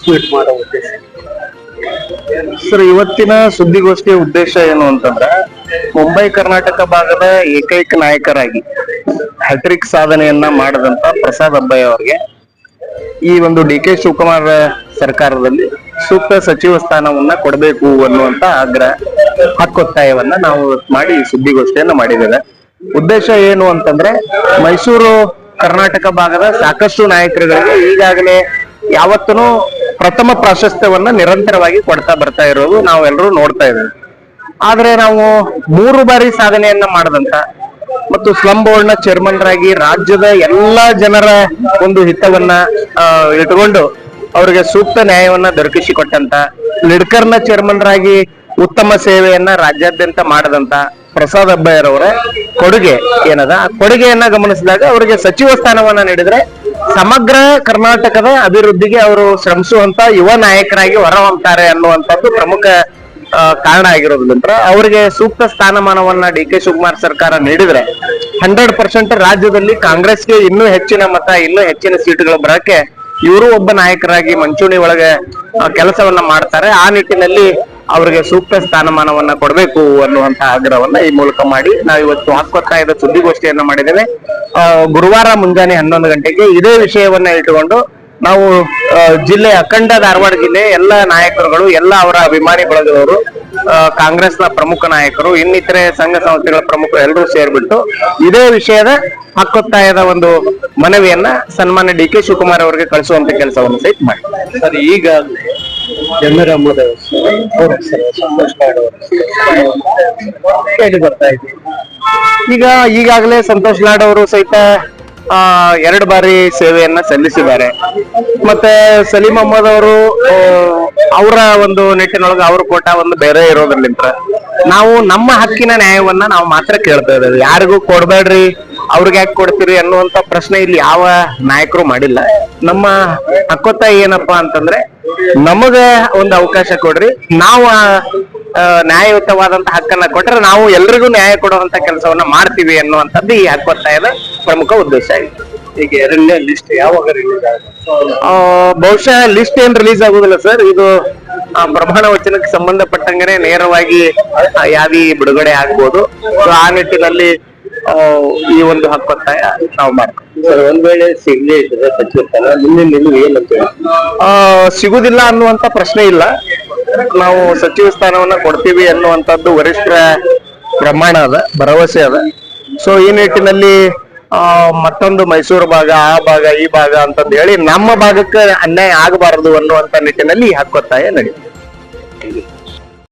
Tweet ಮಾಡೋ ಉದ್ದೇಶ? Sir, ಇವತ್ತಿನ ಸುದ್ದಿಗೋಷ್ಠಿಯ ಉದ್ದೇಶ ಏನು ಅಂತಂದ್ರೆ, ಮುಂಬೈ ಕರ್ನಾಟಕ ಭಾಗದ ಏಕೈಕ ನಾಯಕರಾಗಿ ಹ್ಯಾಟ್ರಿಕ್ ಸಾಧನೆಯನ್ನ ಮಾಡದಂತ ಪ್ರಸಾದ್ ಅಬ್ಬಾಯಿ ಅವರಿಗೆ ಈ ಒಂದು ಡಿ.ಕೆ. ಶಿವಕುಮಾರ್ ಸರ್ಕಾರದಲ್ಲಿ ಸೂಕ್ತ ಸಚಿವ ಸ್ಥಾನವನ್ನ ಕೊಡಬೇಕು ಅನ್ನುವಂತ ಆಗ್ರಹ ಹಕ್ಕೊತ್ತಾಯವನ್ನ ನಾವು ಮಾಡಿ ಸುದ್ದಿಗೋಷ್ಠಿಯನ್ನ ಮಾಡಿದ್ದೇವೆ. ಉದ್ದೇಶ ಏನು ಅಂತಂದ್ರೆ, ಮೈಸೂರು ಕರ್ನಾಟಕ ಭಾಗದ ಸಾಕಷ್ಟು ನಾಯಕರುಗಳಿಗೆ ಈಗಾಗಲೇ ಯಾವತ್ತೂ ಪ್ರಥಮ ಪ್ರಾಶಸ್ತ್ಯವನ್ನ ನಿರಂತರವಾಗಿ ಕೊಡ್ತಾ ಬರ್ತಾ ಇರೋದು ನಾವೆಲ್ಲರೂ ನೋಡ್ತಾ ಇದ್ದೇವೆ. ಆದ್ರೆ ನಾವು 3 ಬಾರಿ ಸಾಧನೆಯನ್ನ ಮಾಡದಂತ ಮತ್ತು ಸ್ಲಂ ಬೋರ್ಡ್ ನ ಚೇರ್ಮನ್ ರಾಗಿ ರಾಜ್ಯದ ಎಲ್ಲಾ ಜನರ ಒಂದು ಹಿತವನ್ನ ಇಟ್ಕೊಂಡು ಅವರಿಗೆ ಸೂಕ್ತ ನ್ಯಾಯವನ್ನ ದೊರಕಿಸಿಕೊಟ್ಟಂತ, ಲಿಡ್ಕರ್ನ ಚೇರ್ಮನ್ ರಾಗಿ ಉತ್ತಮ ಸೇವೆಯನ್ನ ರಾಜ್ಯಾದ್ಯಂತ ಮಾಡದಂತ ಪ್ರಸಾದ್ ಅಬ್ಬಾಯಿರವರ ಕೊಡುಗೆ ಏನದ, ಆ ಕೊಡುಗೆಯನ್ನ ಗಮನಿಸಿದಾಗ ಅವರಿಗೆ ಸಚಿವ ಸ್ಥಾನವನ್ನ ನೀಡಿದ್ರೆ ಸಮಗ್ರ ಕರ್ನಾಟಕದ ಅಭಿವೃದ್ಧಿಗೆ ಅವರು ಶ್ರಮಿಸುವಂತ ಯುವ ನಾಯಕರಾಗಿ ಹೊರಹೊಮ್ತಾರೆ ಅನ್ನುವಂಥದ್ದು ಪ್ರಮುಖ ಕಾರಣ ಆಗಿರೋದ್ರಿಂದ ಅವರಿಗೆ ಸೂಕ್ತ ಸ್ಥಾನಮಾನವನ್ನ ಡಿ.ಕೆ. ಶಿವಕುಮಾರ್ ಸರ್ಕಾರ ನೀಡಿದ್ರೆ 100% ರಾಜ್ಯದಲ್ಲಿ ಕಾಂಗ್ರೆಸ್ಗೆ ಇನ್ನೂ ಹೆಚ್ಚಿನ ಮತ, ಇನ್ನೂ ಹೆಚ್ಚಿನ ಸೀಟುಗಳು ಬರಕ್ಕೆ ಇವರು ಒಬ್ಬ ನಾಯಕರಾಗಿ ಮಂಚೂಣಿ ಒಳಗೆ ಕೆಲಸವನ್ನ ಮಾಡ್ತಾರೆ. ಆ ನಿಟ್ಟಿನಲ್ಲಿ ಅವರಿಗೆ ಸೂಕ್ತ ಸ್ಥಾನಮಾನವನ್ನ ಕೊಡಬೇಕು ಅನ್ನುವಂತ ಆಗ್ರಹವನ್ನ ಈ ಮೂಲಕ ಮಾಡಿ ನಾವು ಇವತ್ತು ಹಕ್ಕೊತ್ತಾಯದ ಸುದ್ದಿಗೋಷ್ಠಿಯನ್ನ ಮಾಡಿದ್ದೇವೆ. ಗುರುವಾರ ಮುಂಜಾನೆ 11 ಗಂಟೆಗೆ ಇದೇ ವಿಷಯವನ್ನ ಇಟ್ಟುಕೊಂಡು ನಾವು ಜಿಲ್ಲೆ ಅಖಂಡ ಧಾರವಾಡ ಜಿಲ್ಲೆ ಎಲ್ಲ ನಾಯಕರುಗಳು, ಎಲ್ಲ ಅವರ ಅಭಿಮಾನಿ ಬಳಗದವರು, ಕಾಂಗ್ರೆಸ್ನ ಪ್ರಮುಖ ನಾಯಕರು, ಇನ್ನಿತರೆ ಸಂಘ ಸಂಸ್ಥೆಗಳ ಪ್ರಮುಖರು ಎಲ್ಲರೂ ಸೇರ್ಬಿಟ್ಟು ಇದೇ ವಿಷಯದ ಹಕ್ಕೊತ್ತಾಯದ ಒಂದು ಮನವಿಯನ್ನ ಸನ್ಮಾನ್ಯ ಡಿ.ಕೆ. ಶಿವಕುಮಾರ್ ಅವರಿಗೆ ಕಳಿಸುವಂತ ಕೆಲಸವನ್ನು ಸಹಿತ ಮಾಡಿ. ಸರ್, ಈಗ ಜನರ ಕೇಳಿ ಬರ್ತಾ ಇದೆ. ಈಗಾಗಲೇ ಸಂತೋಷ್ ಲಾಡ್ ಅವರು ಸಹಿತ 2 ಬಾರಿ ಸೇವೆಯನ್ನ ಸಲ್ಲಿಸಿದ್ದಾರೆ. ಮತ್ತೆ ಸಲೀಂ ಅಹ್ಮದ್ ಅವರು ಅವರ ಒಂದು ನಿಟ್ಟಿನೊಳಗೆ ಅವ್ರ ಕೋಟ ಒಂದು ಬೇರೆ ಇರೋದ್ರಲ್ಲಿಂತ ನಾವು ನಮ್ಮ ಹಕ್ಕಿನ ನ್ಯಾಯವನ್ನ ನಾವು ಮಾತ್ರ ಕೇಳ್ತಾ ಇದ್ದೇವೆ. ಯಾರಿಗೂ ಕೊಡ್ಬೇಡ್ರಿ, ಅವ್ರಿಗೆ ಯಾಕೆ ಕೊಡ್ತೀರಿ ಅನ್ನುವಂತ ಪ್ರಶ್ನೆ ಇಲ್ಲಿ ಯಾವ ನಾಯಕರು ಮಾಡಿಲ್ಲ. ನಮ್ಮ ಹಕ್ಕೊತ್ತಾಯ ಏನಪ್ಪಾ ಅಂತಂದ್ರೆ, ನಮಗ ಒಂದು ಅವಕಾಶ ಕೊಡ್ರಿ, ನಾವು ನ್ಯಾಯಯುತವಾದಂತ ಹಕ್ಕನ್ನ ಕೊಟ್ರೆ ನಾವು ಎಲ್ರಿಗೂ ನ್ಯಾಯ ಕೊಡುವಂತ ಕೆಲಸವನ್ನ ಮಾಡ್ತೀವಿ ಅನ್ನುವಂಥದ್ದು ಈ ಹಕ್ಕೊತ್ತಾಯದ ಪ್ರಮುಖ ಉದ್ದೇಶ ಆಗಿದೆ. ಈಗ 2ನೇ ಲಿಸ್ಟ್ ಯಾವಾಗ ರಿಲೀಸ್ ಆಗುತ್ತೆ? ಬಹುಶಃ ಲಿಸ್ಟ್ ಏನ್ ರಿಲೀಸ್ ಆಗುದಿಲ್ಲ ಸರ್, ಇದು ಪ್ರಮಾಣ ವಚನಕ್ಕೆ ಸಂಬಂಧಪಟ್ಟಂಗೆ ನೇರವಾಗಿ ಯಾದಿ ಬಿಡುಗಡೆ ಆಗ್ಬೋದು. ಆ ನಿಟ್ಟಿನಲ್ಲಿ ಈ ಒಂದು ಹಕ್ಕೊತ್ತಾಯ ನಾವು ಮಾಡ್ತೀವಿ. ಸರ್, ಒಂದ್ ವೇಳೆ ಸಿಗಲೇ ಇದ್ರೆ ಸಚಿವ ಸ್ಥಾನ ನಿಲುವು ಏನಂತ ಸಿಗುದಿಲ್ಲ ಅನ್ನುವಂತ ಪ್ರಶ್ನೆ ಇಲ್ಲ. ನಾವು ಸಚಿವ ಸ್ಥಾನವನ್ನ ಕೊಡ್ತೀವಿ ಅನ್ನುವಂಥದ್ದು ವರಿಷ್ಠರ ಪ್ರಮಾಣ ಅದ, ಭರವಸೆ ಅದ. ಸೊ ಈ ನಿಟ್ಟಿನಲ್ಲಿ ಮತ್ತೊಂದು ಮೈಸೂರು ಭಾಗ, ಆ ಭಾಗ, ಈ ಭಾಗ ಅಂತಂದು ಹೇಳಿ ನಮ್ಮ ಭಾಗಕ್ಕೆ ಅನ್ಯಾಯ ಆಗಬಾರದು ಅನ್ನುವಂತ ನಿಟ್ಟಿನಲ್ಲಿ ಈ ಹಕ್ಕೊತ್ತಾಯ ನಡೀತದೆ.